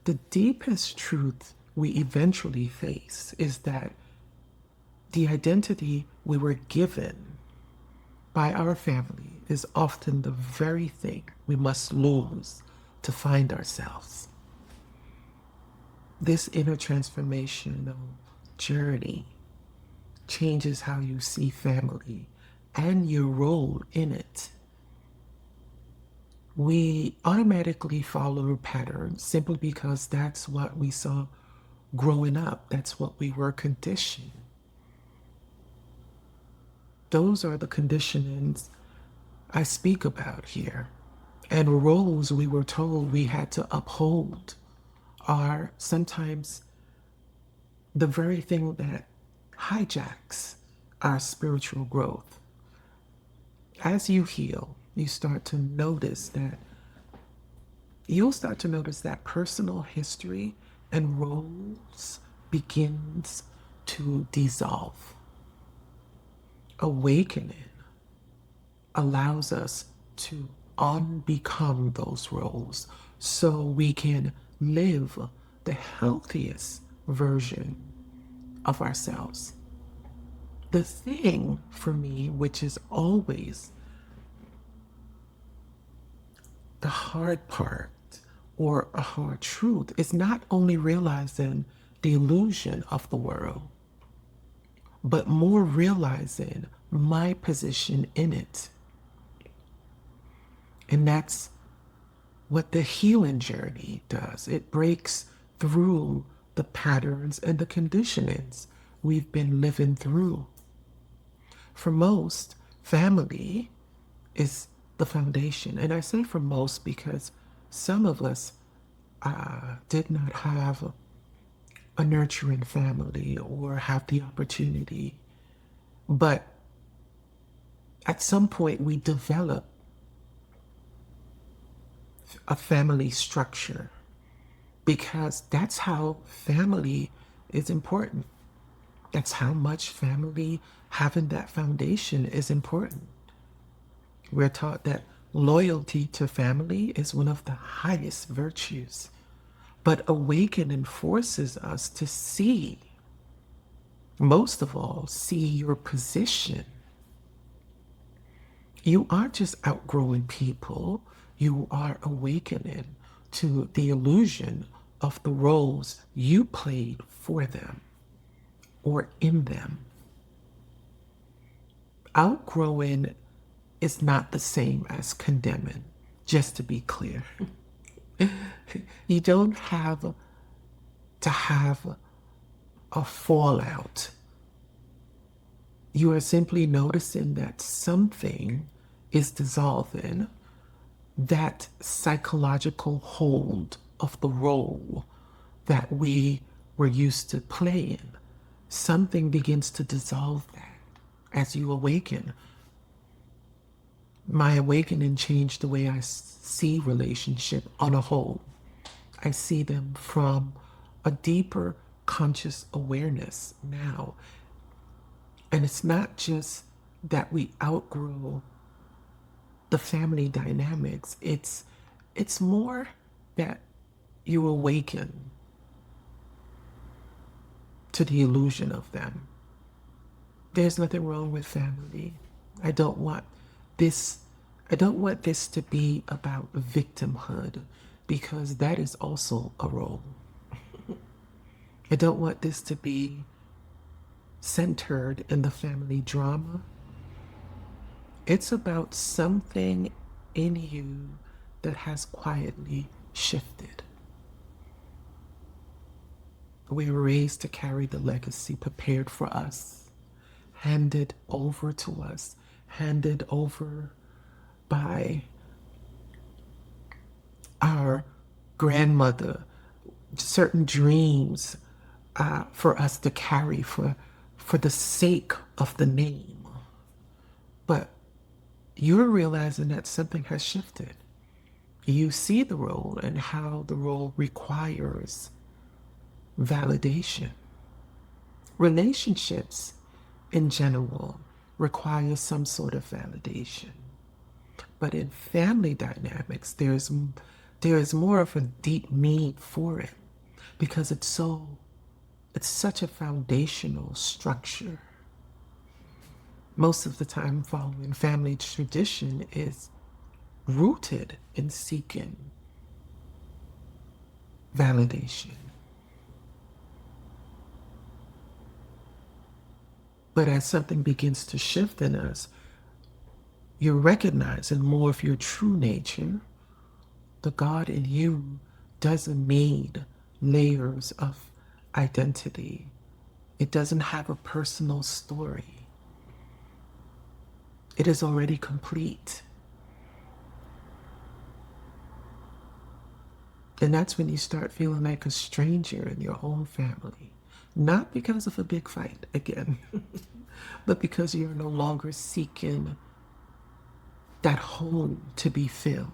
The deepest truth we eventually face is that the identity we were given by our family is often the very thing we must lose to find ourselves. This inner transformational journey changes how you see family and your role in it. We automatically follow patterns simply because that's what we saw growing up, that's what we were conditioned. Those are the conditionings I speak about here. And roles we were told we had to uphold are sometimes the very thing that hijacks our spiritual growth. As you heal, you'll start to notice that personal history and roles begins to dissolve. Awakening allows us to unbecome those roles so we can live the healthiest version of ourselves. The thing for me, which is always the hard part or a hard truth, is not only realizing the illusion of the world, but more realizing my position in it. And that's what the healing journey does. It breaks through the patterns and the conditionings we've been living through. For most, family is the foundation. And I say for most because some of us did not have a nurturing family or have the opportunity. But at some point, we develop a family structure because that's how family is important. That's how much family having that foundation is important. We're taught that loyalty to family is one of the highest virtues, but awakening forces us to see, most of all, see your position. You aren't just outgrowing people, you are awakening to the illusion of the roles you played for them or in them. Outgrowing is not the same as condemning, just to be clear. You don't have to have a fallout. You are simply noticing that something is dissolving, that psychological hold of the role that we were used to playing. Something begins to dissolve that as you awaken. My awakening changed the way I see relationship on a whole. I see them from a deeper conscious awareness now. And it's not just that we outgrow the family dynamics. It's more that you awaken to the illusion of them. There's nothing wrong with family. I don't want this to be about victimhood because that is also a role. I don't want this to be centered in the family drama. It's about something in you that has quietly shifted. We were raised to carry the legacy prepared for us, handed over to us, handed over by our grandmother, certain dreams for us to carry for the sake of the name. But you're realizing that something has shifted. You see the role and how the role requires validation. Relationships in general require some sort of validation. But in family dynamics, there is more of a deep need for it because it's such a foundational structure. Most of the time, following family tradition is rooted in seeking validation. But as something begins to shift in us, you're recognizing more of your true nature. The God in you doesn't need layers of identity. It doesn't have a personal story. It is already complete. And that's when you start feeling like a stranger in your own family. Not because of a big fight, again, but because you're no longer seeking that home to be filled.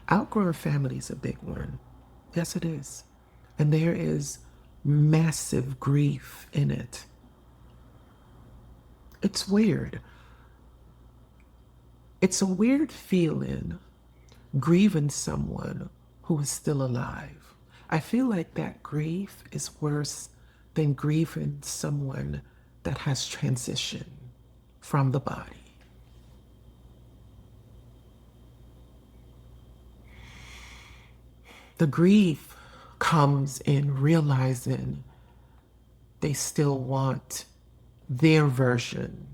Outgrowing family is a big one. Yes, it is. And there is massive grief in it. It's weird. It's a weird feeling grieving someone who is still alive. I feel like that grief is worse than grieving someone that has transitioned from the body. The grief comes in realizing they still want their version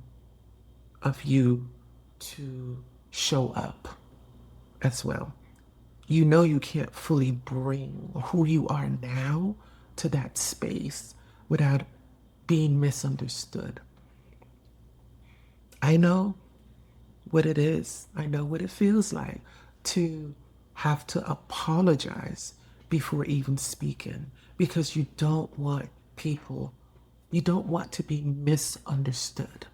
of you to show up as well. You know you can't fully bring who you are now to that space without being misunderstood. I know what it is. I know what it feels like to have to apologize before even speaking because you don't want to be misunderstood.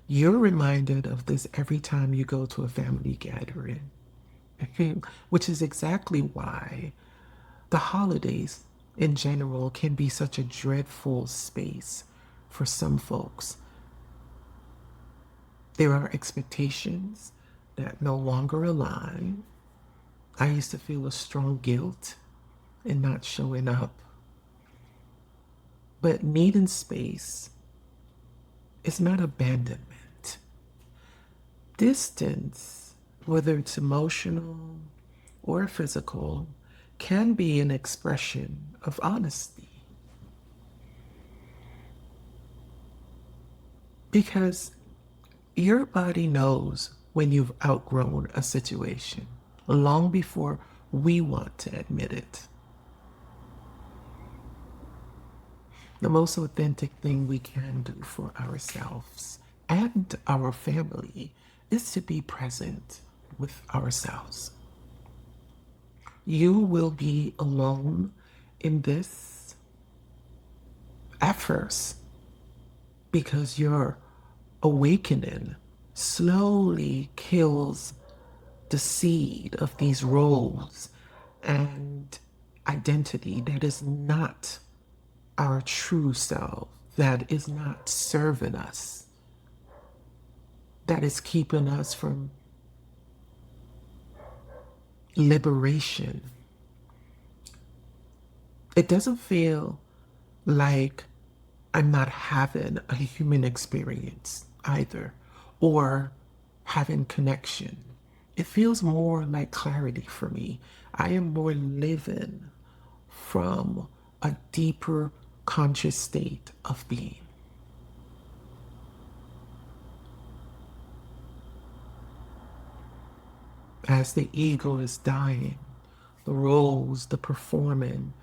You're reminded of this every time you go to a family gathering, which is exactly why the holidays in general can be such a dreadful space for some folks. There are expectations that no longer align. I used to feel a strong guilt in not showing up. But needing space is not abandonment. Distance, whether it's emotional or physical, can be an expression of honesty. Because your body knows when you've outgrown a situation long before we want to admit it. The most authentic thing we can do for ourselves and our family is to be present with ourselves. You will be alone in this at first because your awakening slowly kills the seed of these roles and identity that is not our true self, that is not serving us, that is keeping us from liberation. It doesn't feel like I'm not having a human experience either, or having connection. It feels more like clarity for me. I am more living from a deeper conscious state of being. As the ego is dying, the roles, the performing,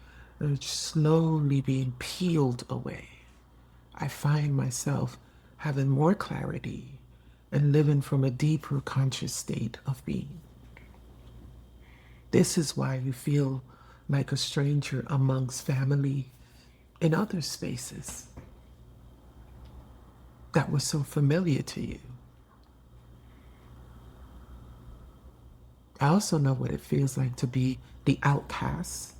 are slowly being peeled away. I find myself having more clarity and living from a deeper conscious state of being. This is why you feel like a stranger amongst family in other spaces that was so familiar to you. I also know what it feels like to be the outcast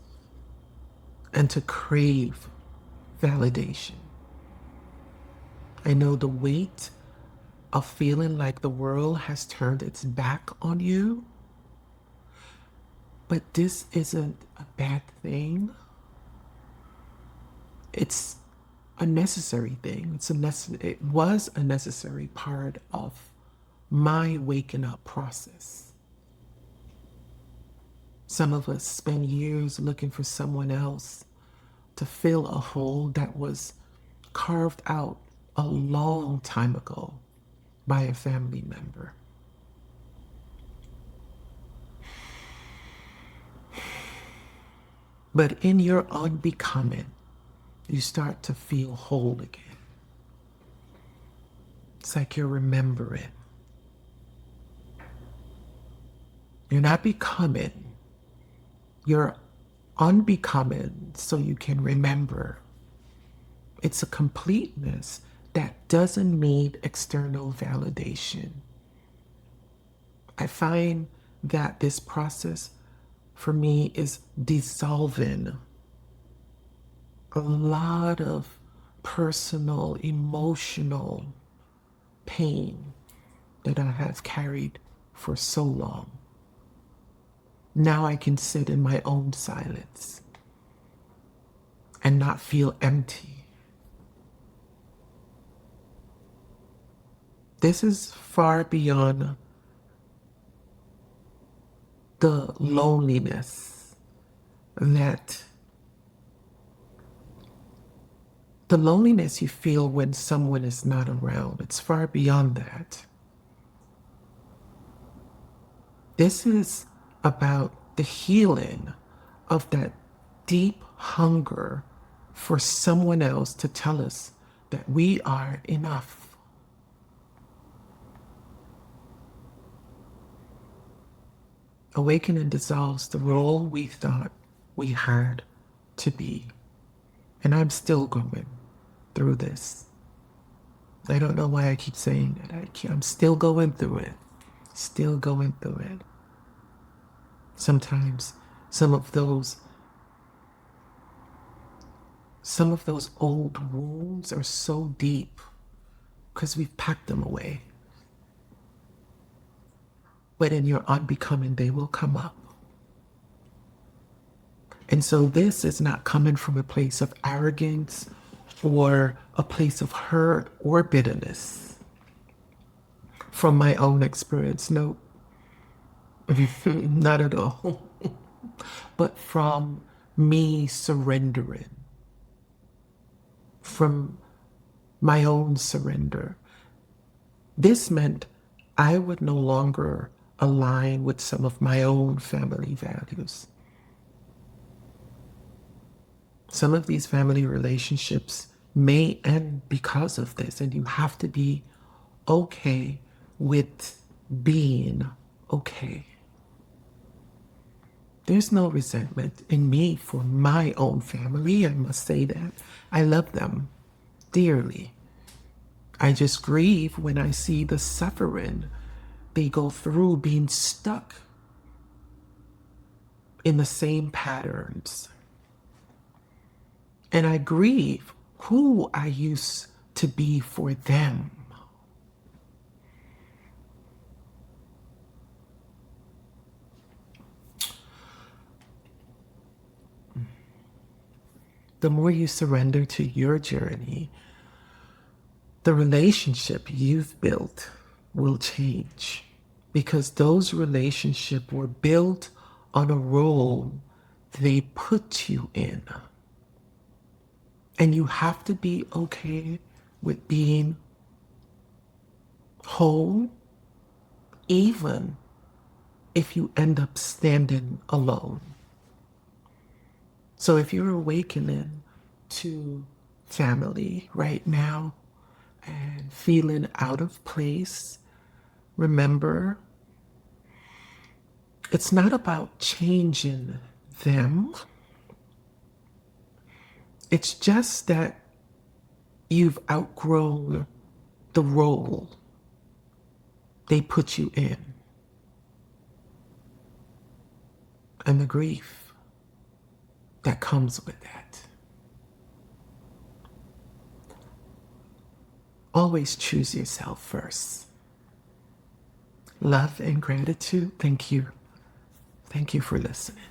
and to crave validation. I know the weight of feeling like the world has turned its back on you. But this isn't a bad thing. It's a necessary thing. It was a necessary part of my waking up process. Some of us spend years looking for someone else to fill a hole that was carved out a long time ago by a family member. But in your unbecoming, you start to feel whole again. It's like you're remembering. You're not becoming, you're unbecoming so you can remember. It's a completeness that doesn't need external validation. I find that this process for me is dissolving a lot of personal, emotional pain that I have carried for so long. Now I can sit in my own silence and not feel empty. This is far beyond the loneliness that you feel when someone is not around. It's far beyond that. This is about the healing of that deep hunger for someone else to tell us that we are enough. Awakening dissolves the role we thought we had to be. And I'm still going through this. I don't know why I keep saying that. I'm still going through it. Still going through it. Sometimes some of those old wounds are so deep because we've packed them away. But in your unbecoming, they will come up. And so this is not coming from a place of arrogance or a place of hurt or bitterness. From my own experience, no, not at all. But from me surrendering, from my own surrender. This meant I would no longer align with some of my own family values. Some of these family relationships may end because of this, and you have to be okay with being okay. There's no resentment in me for my own family, I must say that. I love them dearly. I just grieve when I see the suffering they go through being stuck in the same patterns. And I grieve who I used to be for them. The more you surrender to your journey, the relationship you've built will change, because those relationships were built on a role they put you in. And you have to be okay with being whole, even if you end up standing alone. So if you're awakening to family right now and feeling out of place, remember, it's not about changing them. It's just that you've outgrown the role they put you in and the grief that comes with that. Always choose yourself first. Love and gratitude. Thank you. Thank you for listening.